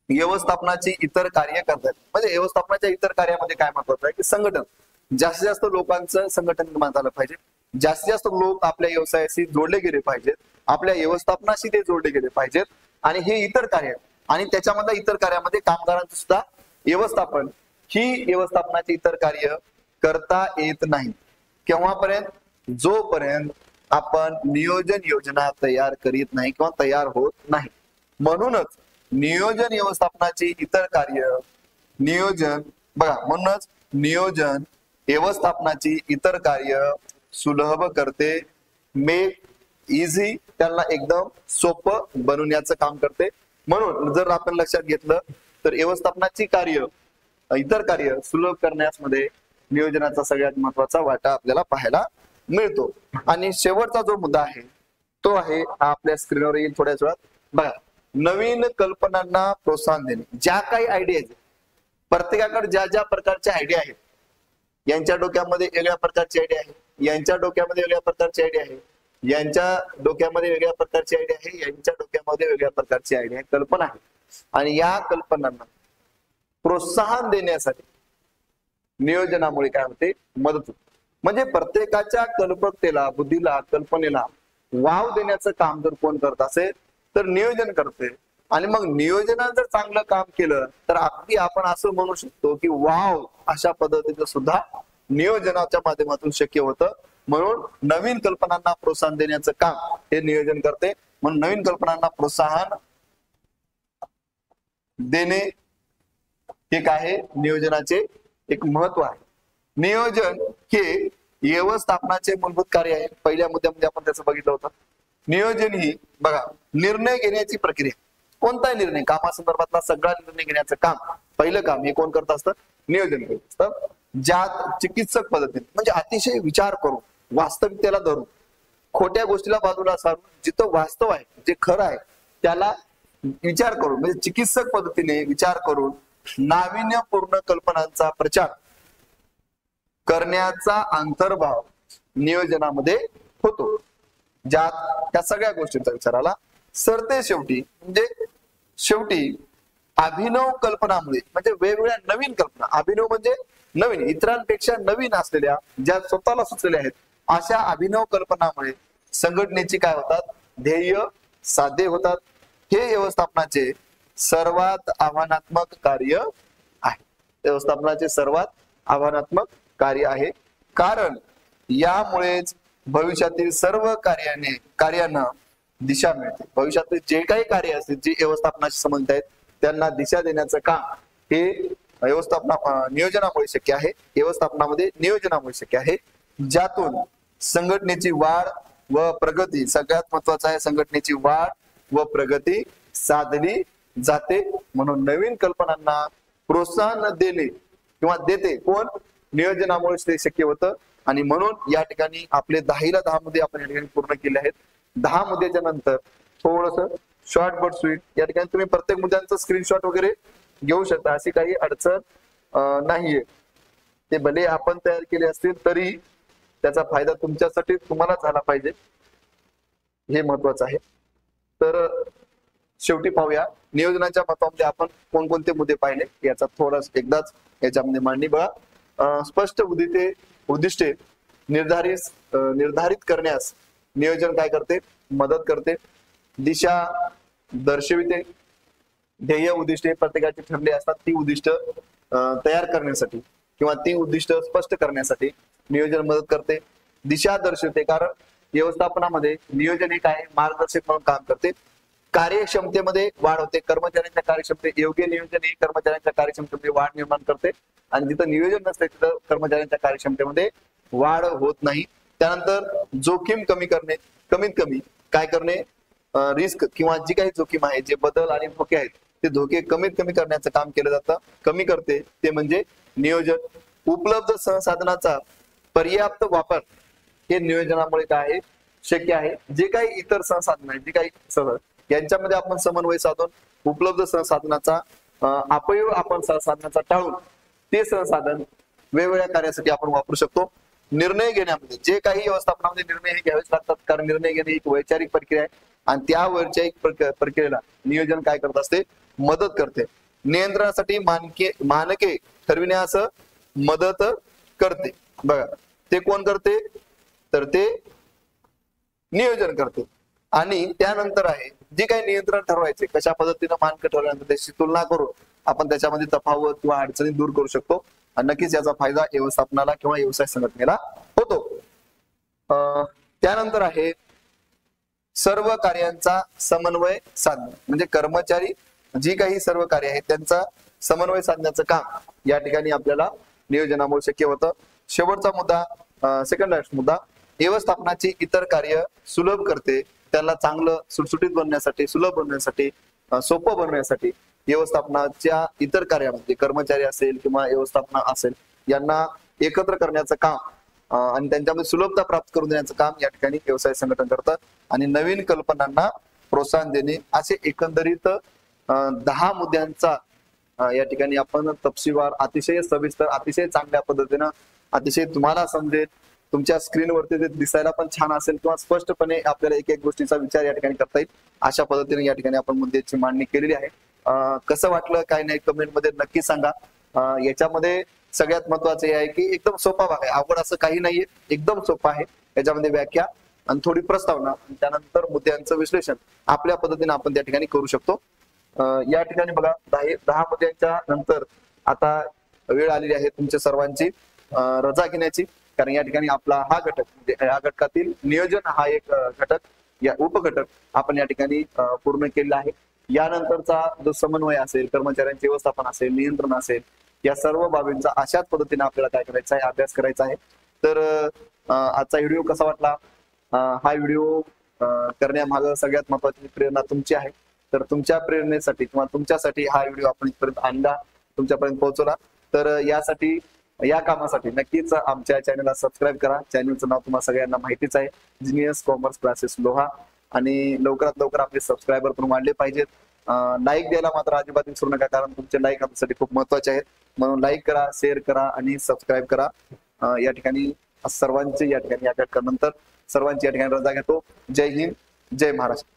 व्यवस्थापनाची इतर कार्य करतात. म्हणजे व्यवस्थापनाच्या इतर कार्यामध्ये काय महत्वाचं आहे की संघटन, जास्तीत जास्त लोकांचं संघटन निर्माण झालं पाहिजे. जास्तीत जास्त लोक आपल्या व्यवसायाशी जोडले गेले पाहिजेत, आपल्या व्यवस्थापनाशी ते जोडले गेले पाहिजेत. आणि हे इतर कार्य आणि त्याच्यामधल्या इतर कार्यामध्ये कामगारांचं सुद्धा व्यवस्थापन ही व्यवस्थापनाची इतर कार्य करता येत नाही. केव्हापर्यंत? जोपर्यंत आपण नियोजन योजना तयार करीत नाही किंवा तयार होत नाही. म्हणूनच नियोजन व्यवस्थापनाची इतर कार्य म्हणूनच नियोजन व्यवस्थापनाची इतर कार्य सुलभ करते. मेक इझी, त्यांना एकदम सोपं बनवण्याचं काम करते. म्हणून जर आपण लक्षात घेतलं तर व्यवस्थापनाची इतर कार्य सुलभ करण्यामध्ये नियोजनाचा सगळ्यात महत्वाचा वाटा आपल्याला पाहायला मिळतो. आणि शेवटचा जो मुद्दा आहे तो आहे आपल्या स्क्रीनवर येईल थोड्याच वेळात. बघा, नवीन कल्पनांना प्रोत्साहन देणे. ज्या काही आयडिया आहेत, प्रत्येकाकडे ज्या ज्या प्रकारच्या आयडिया आहेत, यांच्या डोक्यामध्ये वेगळ्या प्रकारची आयडिया आहे, यांच्या डोक्यामध्ये वेगळ्या प्रकारची आयडिया आहे, यांच्या डोक्यामध्ये वेगळ्या प्रकारची आयडिया आहे, यांच्या डोक्यामध्ये वेगळ्या प्रकारची आयडिया आहे, कल्पना आहे. आणि या कल्पनांना प्रोत्साहन देण्यासाठी नियोजनामुळे काय होते? मदत होते. म्हणजे प्रत्येकाच्या कल्पकतेला, बुद्धीला, कल्पनेला वाव देण्याचं काम जर कोण करत असेल तर नियोजन करते. आणि मग नियोजनात जर चांगलं काम केलं तर अगदी आपण असं म्हणू शकतो की वाव, अशा पद्धतीचं सुद्धा नियोजनाच्या माध्यमातून शक्य होतं. म्हणून नवीन कल्पनांना प्रोत्साहन देण्याचं काम हे नियोजन करते. म्हणून नवीन कल्पनांना प्रोत्साहन देणे हे काय आहे, नियोजनाचे एक महत्व आहे. नियोजन हे व्यवस्थापनाचे मूलभूत कार्य आहे. पहिल्या मुद्द्यामध्ये आपण त्याचं बघितलं होतं. नियोजन ही बघा निर्णय घेण्याची प्रक्रिया. कोणताही निर्णय, कामासंदर्भातला सगळा निर्णय घेण्याचं काम, पहिलं काम हे कोण करत असतं, नियोजन करत असतं. ज्यात चिकित्सक पद्धतीने म्हणजे अतिशय विचार करून, वास्तविकतेला धरून, खोट्या गोष्टीला बाजूला सारून, जिथं वास्तव आहे, जे खरं आहे त्याला विचार करून, म्हणजे चिकित्सक पद्धतीने विचार करून नाविन्यपूर्ण कल्पनांचा प्रचार करण्याचा अंतर्भाव नियोजनामध्ये होतो. ज्यात त्या सगळ्या गोष्टींचा विचाराला सरते शेवटी, म्हणजे शेवटी अभिनव कल्पनामुळे, म्हणजे वेगवेगळ्या नवीन कल्पना, अभिनव म्हणजे नवीन, इतरांपेक्षा नवीन असलेल्या, ज्या स्वतःला सुचलेल्या आहेत, अशा अभिनव कल्पनामुळे संघटनेची काय होतात, ध्येय साध्य होतात. हे व्यवस्थापनाचे सर्वात आव्हानात्मक कार्य आहे. व्यवस्थापनाचे सर्वात आव्हानात्मक कार्य आहे, कारण यामुळेच भविष्यातील सर्व कार्यांना दिशा मिळते. भविष्यातील जे काही कार्य असतील, जे व्यवस्थापनाशी संबंधित आहेत, त्यांना दिशा देण्याचं काम हे नियोजनामुळे शक्य आहे. व्यवस्थापनामध्ये नियोजनामुळे शक्य आहे, ज्यातून संघटनेची वाढ व प्रगती, सगळ्यात महत्वाचं आहे, संघटनेची वाढ व प्रगती साधली जाते. म्हणून नवीन कल्पनांना प्रोत्साहन देणे किंवा देते कोण, नियोजनामुळे ते शक्य होतं. आणि म्हणून या ठिकाणी आपले 10 मुद्दे आपण या ठिकाणी पूर्ण केले आहेत. 10 मुद्द्याच्या नंतर थोडस शॉर्ट बट स्वीट, या ठिकाणी तुम्ही प्रत्येक मुद्द्यांचं स्क्रीनशॉट वगैरे घेऊ शकता, अशी काही अडचण नाहीये. ते भले आपण तयार केले असतील तरी त्याचा फायदा तुमच्यासाठी तुम्हाला झाला पाहिजे, हे महत्वाचं आहे. तर शेवटी पाहूया नियोजनाच्या महत्वामध्ये आपण कोणकोणते मुद्दे पाहिले, याचा थोडाच एकदाच याच्यामध्ये मांडणी बघा. स्पष्ट उद्दिष्टे निर्धारित करण्यास नियोजन काय करते, मदत करते. दिशा दर्शविते. ध्येय उद्दिष्टे प्रत्येकाची ठरली असतात, ती उद्दिष्ट तयार करण्यासाठी किंवा ती उद्दिष्ट स्पष्ट करण्यासाठी नियोजन मदत करते. दिशा दर्शवते, कारण व्यवस्थापनामध्ये नियोजन हे काय, मार्गदर्शक म्हणून काम करते. कार्यक्षमतेमध्ये वाढ होते. कर्मचाऱ्यांच्या कार्यक्षमते, योग्य नियोजन हे कर्मचाऱ्यांच्या कार्यक्षमतेमध्ये वाढ निर्माण करते. आणि जिथं नियोजन नसते तिथं कर्मचाऱ्यांच्या कार्यक्षमतेमध्ये वाढ होत नाही. त्यानंतर जोखीम कमी करणे, कमीत कमी काय करणे, रिस्क किंवा जी काही जोखीम आहे, जे बदल आणि धोके आहेत, ते धोके कमीत कमी करण्याचं काम केलं जातं. कमी करते ते म्हणजे नियोजन. उपलब्ध संसाधनाचा पर्याप्त वापर हे नियोजनामुळे काय आहे, शक्य आहे. जे काही इतर संसाधन आहेत, जे काही यांच्यामध्ये आपण समन्वय साधून उपलब्ध संसाधनाचा अपयोग आपण संसाधनाचा टाळून ते संसाधन वेगवेगळ्या कार्यासाठी आपण वापरू शकतो. निर्णय घेण्यामध्ये जे काही व्यवस्थापनामध्ये निर्णय हे घ्यावेच लागतात, कारण निर्णय घेणे एक वैचारिक प्रक्रिया आहे आणि त्या वैचारिक प्रक्रियेला नियोजन काय करत असते, मदत करते. नियंत्रणासाठी मानके ठरविण्यास मदत करते. बघा ते कोण करते, तर ते नियोजन करते. आणि त्यानंतर आहे जे काही नियंत्रण ठरवायचे, कशा पद्धतीनं मानक ठरवल्यानंतर त्याची तुलना करून आपण त्याच्यामध्ये तफावत किंवा अडचणी दूर करू शकतो. आणि नक्कीच याचा फायदा व्यवस्थापनाला किंवा व्यवसाय संघटनेला होतो. त्यानंतर आहे सर्व कार्यांचा समन्वय साधणे, म्हणजे कर्मचारी जी काही सर्व कार्य आहेत त्यांचा समन्वय साधण्याचं काम या ठिकाणी आपल्याला नियोजनामुळे शक्य होतं. शेवटचा मुद्दा, सेकंड लास्ट मुद्दा, व्यवस्थापनाची इतर कार्य सुलभ करते. त्याला चांगलं सुटसुटीत बनण्यासाठी, सुलभ बनवण्यासाठी, सोपं बनवण्यासाठी व्यवस्थापनाच्या इतर कार्यामध्ये कर्मचारी असेल किंवा व्यवस्थापन असेल यांना एकत्र करण्याचं काम आणि त्यांच्यामध्ये सुलभता प्राप्त करून देण्याचं काम या ठिकाणी व्यवसाय संघटन करतात. आणि नवीन कल्पनांना प्रोत्साहन देणे, असे एकंदरीत 10 मुद्द्यांचा या ठिकाणी आपण तपशीलवार, अतिशय सविस्तर, अतिशय चांगल्या पद्धतीनं, अतिशय तुम्हाला समजेल, तुमच्या स्क्रीनवरती ते दिसायला पण छान असेल किंवा स्पष्टपणे आपल्याला एक एक गोष्टीचा विचार या ठिकाणी करता येईल, अशा पद्धतीने या ठिकाणी आपण मुद्द्याची मांडणी केलेली आहे. कसं वाटलं काय नाही कमेंट मध्ये नक्की सांगा. याच्यामध्ये सगळ्यात महत्वाचं हे आहे की एकदम सोपा भाग आहे, अवघड असं काही नाहीये, एकदम सोपा आहे. याच्यामध्ये व्याख्या आणि थोडी प्रस्तावना, त्यानंतर मुद्द्यांचं विश्लेषण आपल्या पद्धतीने आपण त्या ठिकाणी करू शकतो. या ठिकाणी बघा 10 मुद्द्यांच्या नंतर आता वेळ आलेली आहे तुमच्या सर्वांची रजा घेण्याची, कारण या ठिकाणी आपला हा घटक, म्हणजे या घटकातील नियोजन हा एक घटक, या उपघटक आपण या ठिकाणी पूर्ण केलेला आहे. यानंतरचा जो समन्वय असेल, कर्मचाऱ्यांचे व्यवस्थापन असेल, नियंत्रण असेल, या सर्व बाबींचा अशाच पद्धतीने आपल्याला काय करायचा आहे, अभ्यास करायचा आहे. तर आजचा व्हिडिओ कसा वाटला? हा व्हिडिओ करण्यामागे सगळ्यात महत्वाची प्रेरणा तुमची आहे. तर तुमच्या प्रेरणेसाठी किंवा तुमच्यासाठी हा व्हिडिओ आपण इथपर्यंत आणला, तुमच्यापर्यंत पोहोचवला. तर यासाठी, या कामासाठी नक्कीच आमच्या चॅनलला सबस्क्राईब करा. चॅनलचं नाव तुम्हाला सगळ्यांना माहितीच आहे, जिनियस कॉमर्स क्लासेस लोहा. आणि लवकरात लवकर आपले सबस्क्रायबर पण वाढले पाहिजेत. लाईक द्यायला मात्र अजिबात विसरू नका, कारण तुमचे लाईक आमच्यासाठी खूप महत्वाचे आहेत. म्हणून लाईक करा, शेअर करा आणि सबस्क्राईब करा. या ठिकाणी सर्वांची या ठिकाणी नंतर सर्वांची या ठिकाणी रजा घेतो. जय हिंद, जय महाराष्ट्र.